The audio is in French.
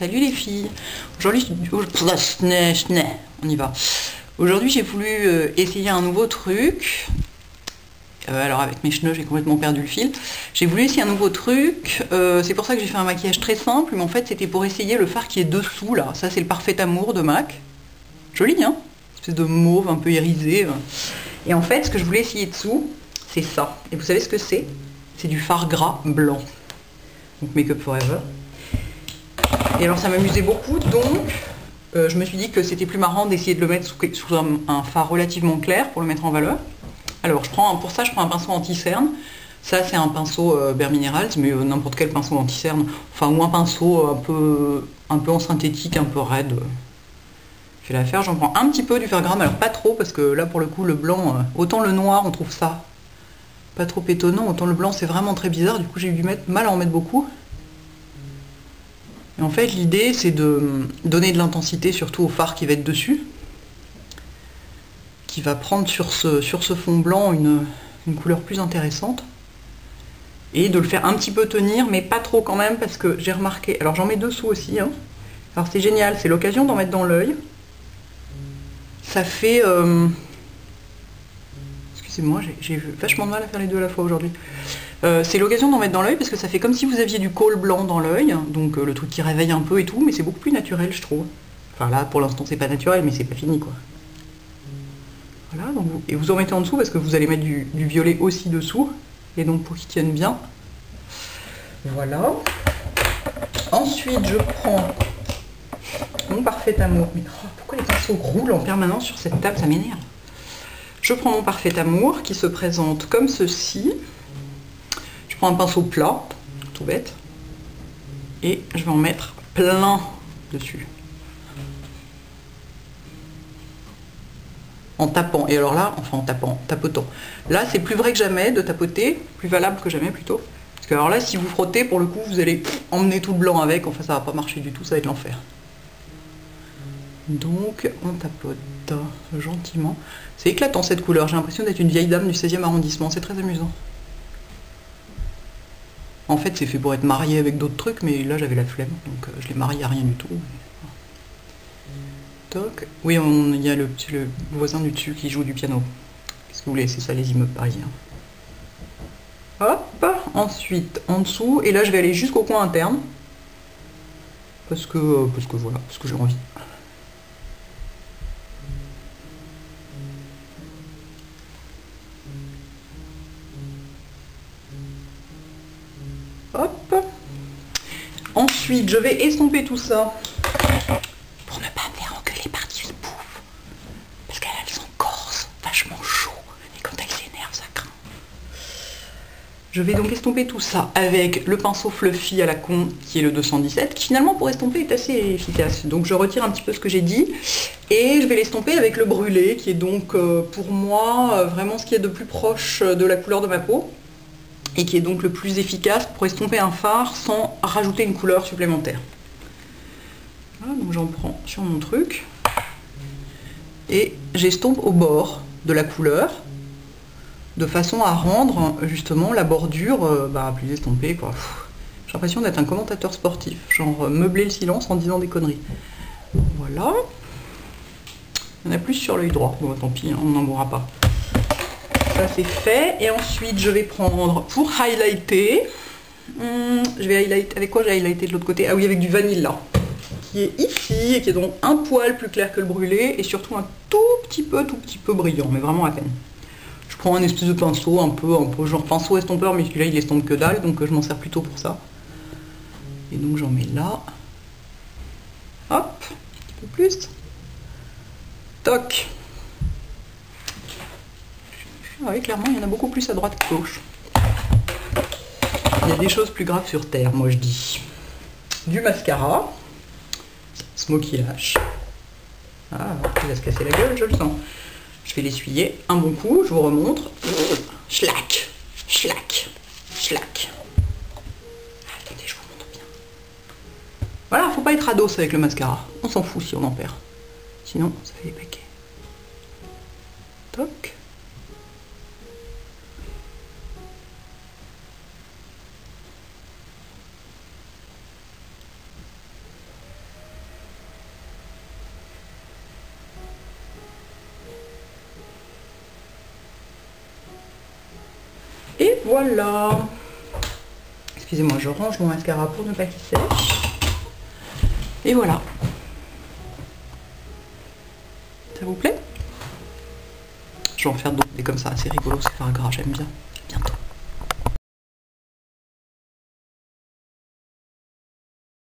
Salut les filles. Aujourd'hui, on y va. Aujourd'hui, j'ai voulu essayer un nouveau truc. Alors avec mes cheveux, j'ai complètement perdu le fil. J'ai voulu essayer un nouveau truc. C'est pour ça que j'ai fait un maquillage très simple, mais en fait, c'était pour essayer le fard qui est dessous là. Ça, c'est le Parfait Amour de MAC. Joli, hein? Une espèce de mauve un peu irisé. Et en fait, ce que je voulais essayer dessous, c'est ça. Et vous savez ce que c'est? C'est du fard gras blanc. Donc Make Up Forever. Et alors ça m'amusait beaucoup, donc je me suis dit que c'était plus marrant d'essayer de le mettre sous un fard relativement clair pour le mettre en valeur. Alors pour ça je prends un pinceau anti-cerne. Ça c'est un pinceau Bare Minerals, mais n'importe quel pinceau anti-cerne. Enfin, ou un pinceau un peu en synthétique, un peu raide. Fait l'affaire. J'en prends un petit peu du fard gras, mais alors pas trop, parce que là pour le coup le blanc, autant le noir on trouve ça pas trop étonnant, autant le blanc c'est vraiment très bizarre. Du coup j'ai eu du mal à en mettre beaucoup. Et en fait, l'idée, c'est de donner de l'intensité surtout au fard qui va être dessus, qui va prendre sur ce fond blanc une couleur plus intéressante, et de le faire un petit peu tenir, mais pas trop quand même, parce que j'ai remarqué... Alors j'en mets dessous aussi, hein. Alors c'est génial, c'est l'occasion d'en mettre dans l'œil. Ça fait... Excusez-moi, j'ai vachement de mal à faire les deux à la fois aujourd'hui. C'est l'occasion d'en mettre dans l'œil parce que ça fait comme si vous aviez du col blanc dans l'œil, donc le truc qui réveille un peu et tout, mais c'est beaucoup plus naturel, je trouve. Enfin là, pour l'instant, c'est pas naturel, mais c'est pas fini, quoi. Voilà, donc et vous en mettez en dessous parce que vous allez mettre du violet aussi dessous, et donc pour qu'il tienne bien. Voilà. Ensuite, je prends mon Parfait Amour. Mais oh, pourquoi les pinceaux roulent en permanence sur cette table, ça m'énerve. Je prends mon Parfait Amour qui se présente comme ceci. Je prends un pinceau plat, tout bête, et je vais en mettre plein dessus. En tapant, et alors là, enfin en tapant, tapotant. Là, c'est plus vrai que jamais de tapoter, plus valable que jamais plutôt. Parce que alors là, si vous frottez, pour le coup, vous allez emmener tout le blanc avec, enfin ça va pas marcher du tout, ça va être l'enfer. Donc, on tapote gentiment. C'est éclatant cette couleur, j'ai l'impression d'être une vieille dame du 16e arrondissement, c'est très amusant. En fait, c'est fait pour être marié avec d'autres trucs, mais là, j'avais la flemme, donc je l'ai marié à rien du tout. Toc. Oui, il y a le voisin du dessus qui joue du piano. Qu'est-ce que vous voulez, c'est ça les immeubles parisiens. Hop, ensuite, en dessous, et là, je vais aller jusqu'au coin interne. Parce que voilà, parce que j'ai envie. Hop. Ensuite, je vais estomper tout ça pour ne pas me faire engueuler par Dizzy Pouf. Parce qu'elle a le sang corse, vachement chaud. Et quand elle s'énerve, ça craint. Je vais donc estomper tout ça avec le pinceau fluffy à la con, qui est le 217, qui finalement pour estomper est assez efficace. Donc je retire un petit peu ce que j'ai dit. Et je vais l'estomper avec le brûlé, qui est donc pour moi vraiment ce qui est de plus proche de la couleur de ma peau. Et qui est donc le plus efficace pour estomper un fard sans rajouter une couleur supplémentaire. Voilà, donc j'en prends sur mon truc et j'estompe au bord de la couleur de façon à rendre justement la bordure plus estompée, quoi. J'ai l'impression d'être un commentateur sportif, genre meubler le silence en disant des conneries. Voilà. Il y en a plus sur l'œil droit, bon tant pis, hein, on n'en mourra pas. Ça c'est fait, et ensuite je vais prendre pour highlighter, je vais highlighter, avec quoi j'ai highlighté de l'autre côté? Ah oui, avec du Vanilla, qui est ici, et qui est donc un poil plus clair que le brûlé, et surtout un tout petit peu brillant, mais vraiment à peine. Je prends un espèce de pinceau, un peu genre pinceau estompeur, mais celui-là il estompe que dalle, donc je m'en sers plutôt pour ça. Et donc j'en mets là, hop, un petit peu plus, toc. Ah oui, clairement, il y en a beaucoup plus à droite qu'à gauche. Il y a des choses plus graves sur Terre, moi je dis. Du mascara. Smoky Lash. Ah, il va se casser la gueule, je le sens. Je vais l'essuyer un bon coup, je vous remontre. Schlac, schlac, schlac. Attendez, je vous montre bien. Voilà, faut pas être ados avec le mascara. On s'en fout si on en perd. Sinon, ça fait des paquets. Toc. voilà. Excusez-moi, je range mon mascara pour ne pas qu'il sèche. Et voilà. Ça vous plaît? Je vais en faire d'autres, des comme ça, c'est rigolo, c'est pas grave, j'aime bien. À bientôt.